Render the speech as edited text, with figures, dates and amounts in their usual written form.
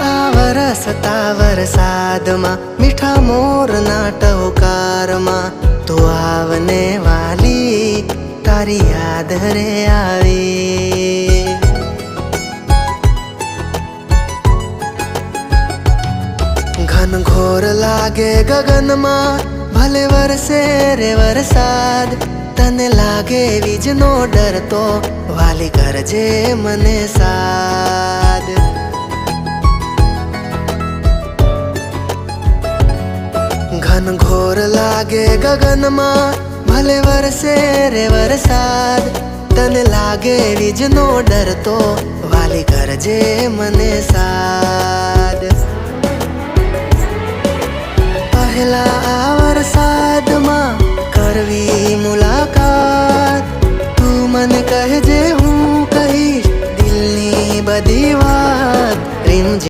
આ વરસતા વરસાદમાં મીઠા મોરના ટહુકારમાં તું આવને વાલી તારી યાદ રે આવી। ઘનઘોર લાગે ગગનમાં ભલે વરસે રે વરસાદ, તને લાગે વીજનો ડર તો વાલી કરજે મને સાદ। ઘનઘોર લાગે ગગનમાં ભલે વરસે રે વરસાદ, તને લાગે વીજનો ડર તો વાલી કરજે મને સાદ।